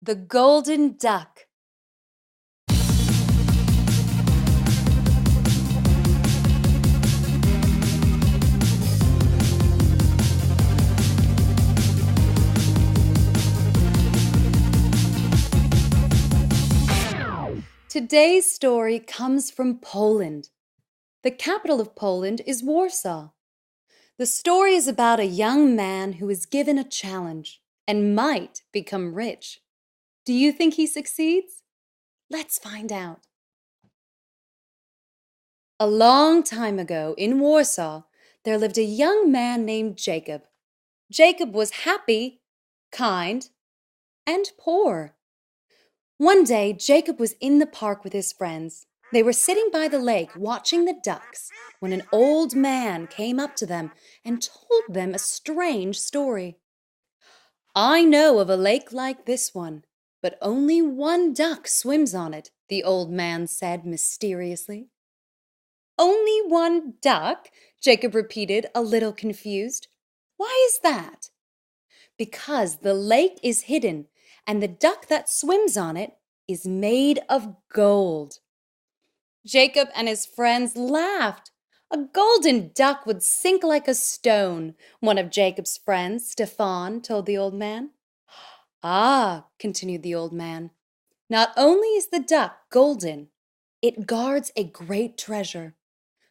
The Golden Duck. Today's story comes from Poland. The capital of Poland is Warsaw. The story is about a young man who is given a challenge and might become rich. Do you think he succeeds? Let's find out. A long time ago in Warsaw, there lived a young man named Jacob. Jacob was happy, kind, and poor. One day, Jacob was in the park with his friends. They were sitting by the lake watching the ducks when an old man came up to them and told them a strange story. "I know of a lake like this one, but only one duck swims on it," the old man said mysteriously. "Only one duck?" Jacob repeated, a little confused. "Why is that?" "Because the lake is hidden, and the duck that swims on it is made of gold." Jacob and his friends laughed. "A golden duck would sink like a stone," one of Jacob's friends, Stefan, told the old man. "Ah," continued the old man, "not only is the duck golden, it guards a great treasure.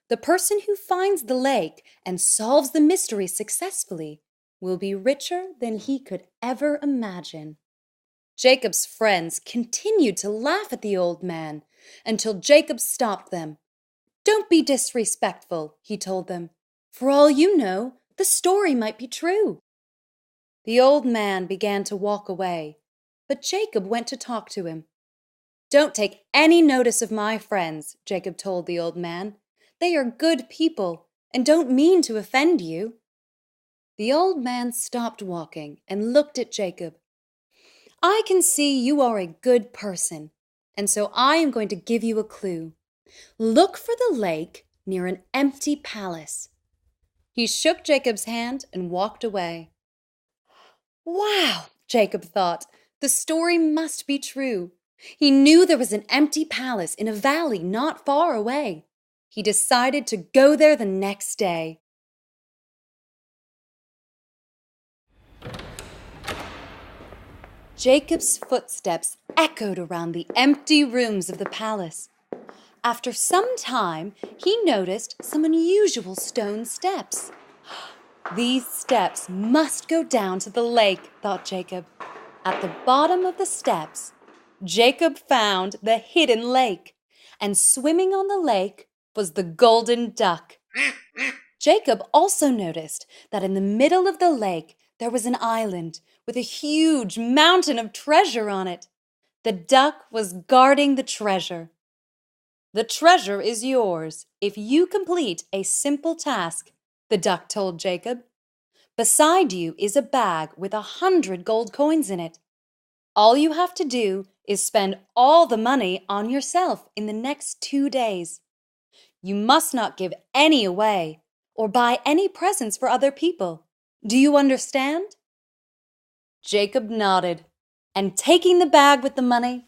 The person who finds the lake and solves the mystery successfully will be richer than he could ever imagine." Jacob's friends continued to laugh at the old man until Jacob stopped them. "Don't be disrespectful," he told them. "For all you know, the story might be true." The old man began to walk away, but Jacob went to talk to him. "Don't take any notice of my friends," Jacob told the old man. "They are good people and don't mean to offend you." The old man stopped walking and looked at Jacob. "I can see you are a good person, and so I am going to give you a clue. Look for the lake near an empty palace." He shook Jacob's hand and walked away. "Wow," Jacob thought, "the story must be true." He knew there was an empty palace in a valley not far away. He decided to go there the next day. Jacob's footsteps echoed around the empty rooms of the palace. After some time, he noticed some unusual stone steps. "These steps must go down to the lake," thought Jacob. At the bottom of the steps, Jacob found the hidden lake, and swimming on the lake was the golden duck. Jacob also noticed that in the middle of the lake there was an island with a huge mountain of treasure on it. The duck was guarding the treasure. "The treasure is yours if you complete a simple task," the duck told Jacob. "Beside you is a bag with 100 gold coins in it. All you have to do is spend all the money on yourself in the next 2 days. You must not give any away or buy any presents for other people. Do you understand?" Jacob nodded, and taking the bag with the money,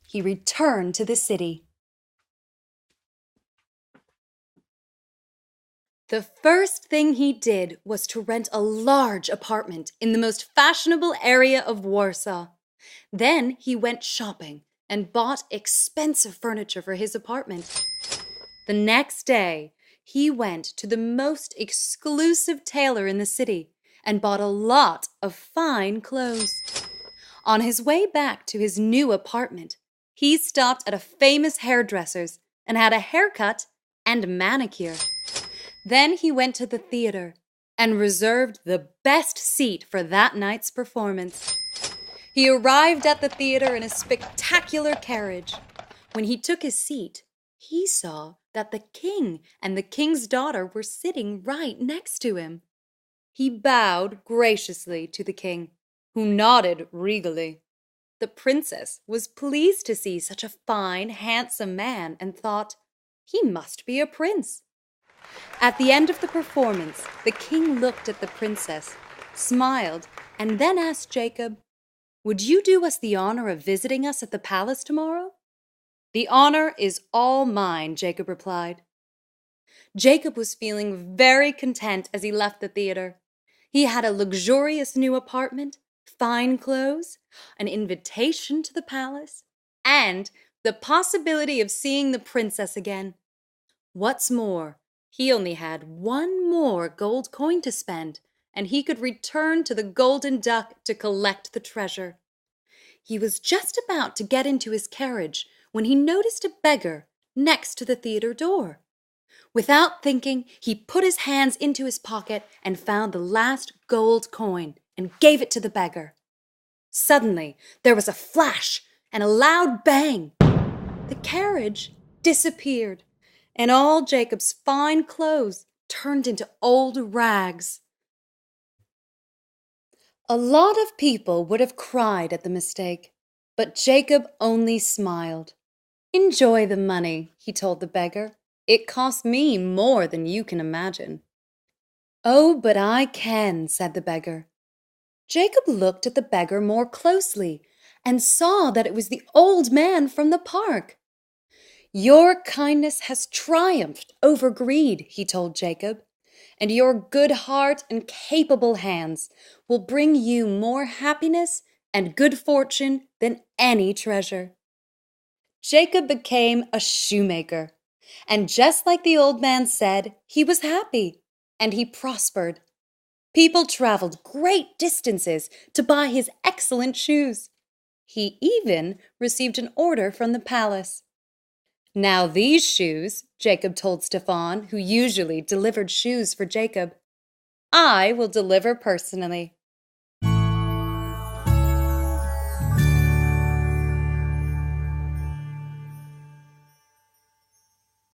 he returned to the city. The first thing he did was to rent a large apartment in the most fashionable area of Warsaw. Then he went shopping and bought expensive furniture for his apartment. The next day, he went to the most exclusive tailor in the city and bought a lot of fine clothes. On his way back to his new apartment, he stopped at a famous hairdresser's and had a haircut and a manicure. Then he went to the theater and reserved the best seat for that night's performance. He arrived at the theater in a spectacular carriage. When he took his seat, he saw that the king and the king's daughter were sitting right next to him. He bowed graciously to the king, who nodded regally. The princess was pleased to see such a fine, handsome man and thought, he must be a prince. At the end of the performance, the king looked at the princess, smiled, and then asked Jacob, "Would you do us the honor of visiting us at the palace tomorrow?" "The honor is all mine," Jacob replied. Jacob was feeling very content as he left the theater. He had a luxurious new apartment, fine clothes, an invitation to the palace, and the possibility of seeing the princess again. What's more, he only had one more gold coin to spend, and he could return to the Golden Duck to collect the treasure. He was just about to get into his carriage when he noticed a beggar next to the theater door. Without thinking, he put his hands into his pocket and found the last gold coin and gave it to the beggar. Suddenly, there was a flash and a loud bang. The carriage disappeared, and all Jacob's fine clothes turned into old rags. A lot of people would have cried at the mistake, but Jacob only smiled. "Enjoy the money," he told the beggar. "It cost me more than you can imagine." "Oh, but I can," said the beggar. Jacob looked at the beggar more closely and saw that it was the old man from the park. "Your kindness has triumphed over greed," he told Jacob, "and your good heart and capable hands will bring you more happiness and good fortune than any treasure." Jacob became a shoemaker, and just like the old man said, he was happy and he prospered. People traveled great distances to buy his excellent shoes. He even received an order from the palace. "Now these shoes," Jacob told Stefan, who usually delivered shoes for Jacob, "I will deliver personally."